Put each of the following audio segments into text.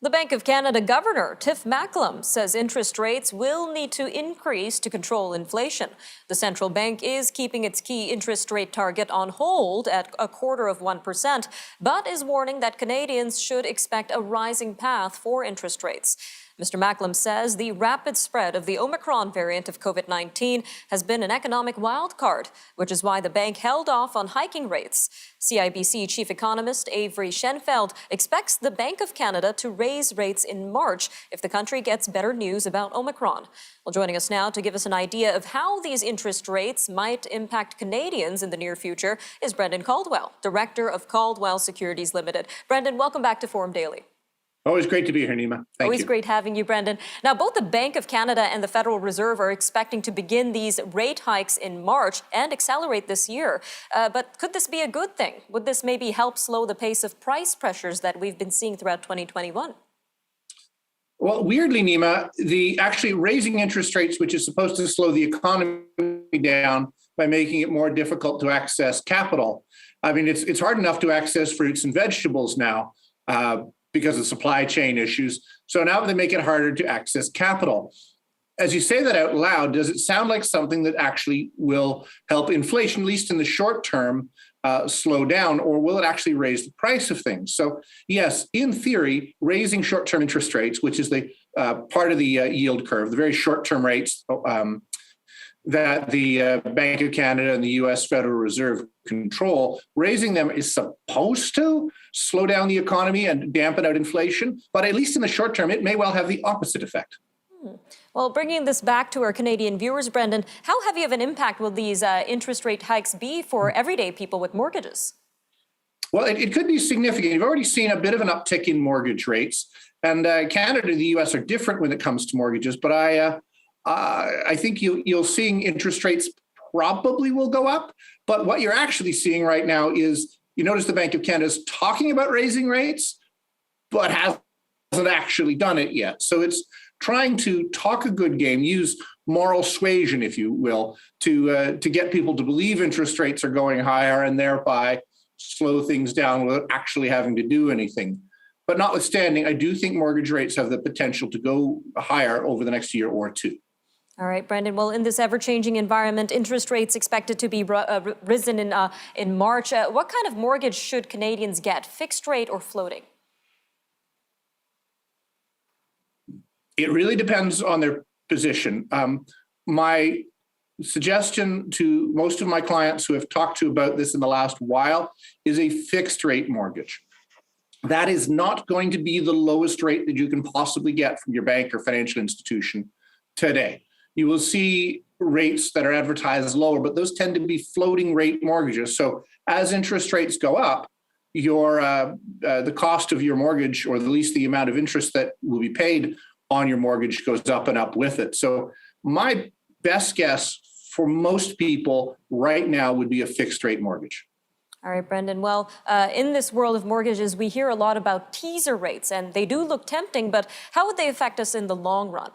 The Bank of Canada Governor Tiff Macklem says interest rates will need to increase to control inflation. The central bank is keeping its key interest rate target on hold at 0.25%, but is warning that Canadians should expect a rising path for interest rates. Mr. Macklem says the rapid spread of the Omicron variant of COVID-19 has been an economic wildcard, which is why the bank held off on hiking rates. CIBC Chief Economist Avery Schenfeld expects the Bank of Canada to raise rates in March if the country gets better news about Omicron. Well, joining us now to give us an idea of how these interest rates might impact Canadians in the near future is Brendan Caldwell, Director of Caldwell Securities Ltd. Brendan, welcome back to Forum Daily. Always great to be here, Nima. Thank Always you. great having you, Brendan. Now, both the Bank of Canada and the Federal Reserve are expecting to begin these rate hikes in March and accelerate this year. But could this be a good thing? Would this maybe help slow the pace of price pressures that we've been seeing throughout 2021? Well, weirdly, Nima, actually raising interest rates, which is supposed to slow the economy down by making it more difficult to access capital. I mean, it's hard enough to access fruits and vegetables now. Because of supply chain issues. So now they make it harder to access capital. As you say that out loud, does it sound like something that actually will help inflation, at least in the short term, slow down, or will it actually raise the price of things? So yes, in theory, raising short-term interest rates, which is the part of the yield curve, the very short-term rates that the Bank of Canada and the U.S. Federal Reserve control, raising them is supposed to slow down the economy and dampen out inflation. But at least in the short term, it may well have the opposite effect. Well, bringing this back to our Canadian viewers, Brendan, how heavy of an impact will these interest rate hikes be for everyday people with mortgages? Well, it could be significant. You've already seen a bit of an uptick in mortgage rates. And Canada and the U.S. are different when it comes to mortgages. But I think you'll seeing interest rates probably will go up. But what you're actually seeing right now is, you notice the Bank of Canada is talking about raising rates, but hasn't actually done it yet. So it's trying to talk a good game, use moral suasion, if you will, to get people to believe interest rates are going higher and thereby slow things down without actually having to do anything. But notwithstanding, I do think mortgage rates have the potential to go higher over the next year or two. All right, Brendan. Well, in this ever-changing environment, interest rates expected to be risen in March. What kind of mortgage should Canadians get, fixed rate or floating? It really depends on their position. My suggestion to most of my clients who have talked to about this in the last while is a fixed rate mortgage. That is not going to be the lowest rate that you can possibly get from your bank or financial institution today. You will see rates that are advertised as lower, but those tend to be floating rate mortgages. So as interest rates go up, the cost of your mortgage, or at least the amount of interest that will be paid on your mortgage, goes up and up with it. So my best guess for most people right now would be a fixed rate mortgage. All right, Brendan. Well, in this world of mortgages, we hear a lot about teaser rates, and they do look tempting, but how would they affect us in the long run?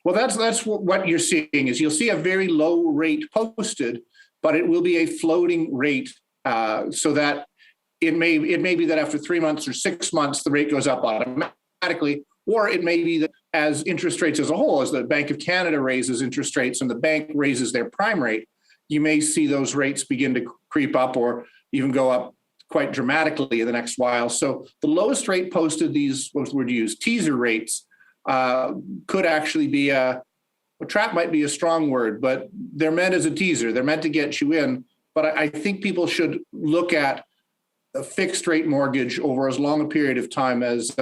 Well, that's what you're seeing is you'll see a very low rate posted, but it will be a floating rate, so that it may be that after 3 months or 6 months, the rate goes up automatically, or it may be that as interest rates as a whole, as the Bank of Canada raises interest rates and the bank raises their prime rate, you may see those rates begin to creep up or even go up quite dramatically in the next while. So the lowest rate posted, these, what's the word to use, teaser rates, could actually be a trap, might be a strong word, but they're meant as a teaser. They're meant to get you in. But I think people should look at a fixed rate mortgage over as long a period of time as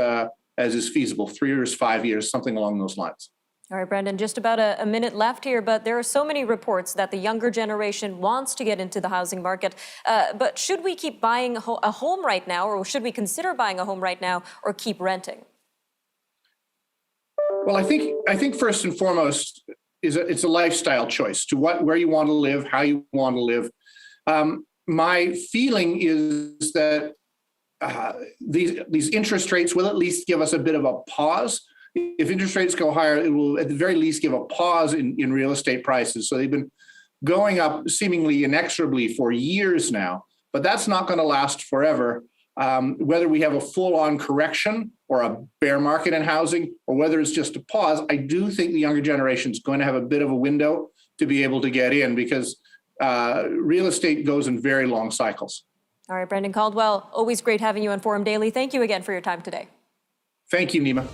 is feasible, 3 years, 5 years, something along those lines. All right, Brendan, just about a minute left here, but there are so many reports that the younger generation wants to get into the housing market. But should we keep buying a home right now, or should we consider buying a home right now, or keep renting? Well, I think first and foremost it's a lifestyle choice to where you want to live, how you want to live. My feeling is that these interest rates will at least give us a bit of a pause. If interest rates go higher, it will at the very least give a pause in real estate prices. So they've been going up seemingly inexorably for years now, but that's not going to last forever. Whether we have a full-on correction or a bear market in housing, or whether it's just a pause, I do think the younger generation is going to have a bit of a window to be able to get in, because real estate goes in very long cycles. All right, Brendan Caldwell, always great having you on Forum Daily. Thank you again for your time today. Thank you, Nima.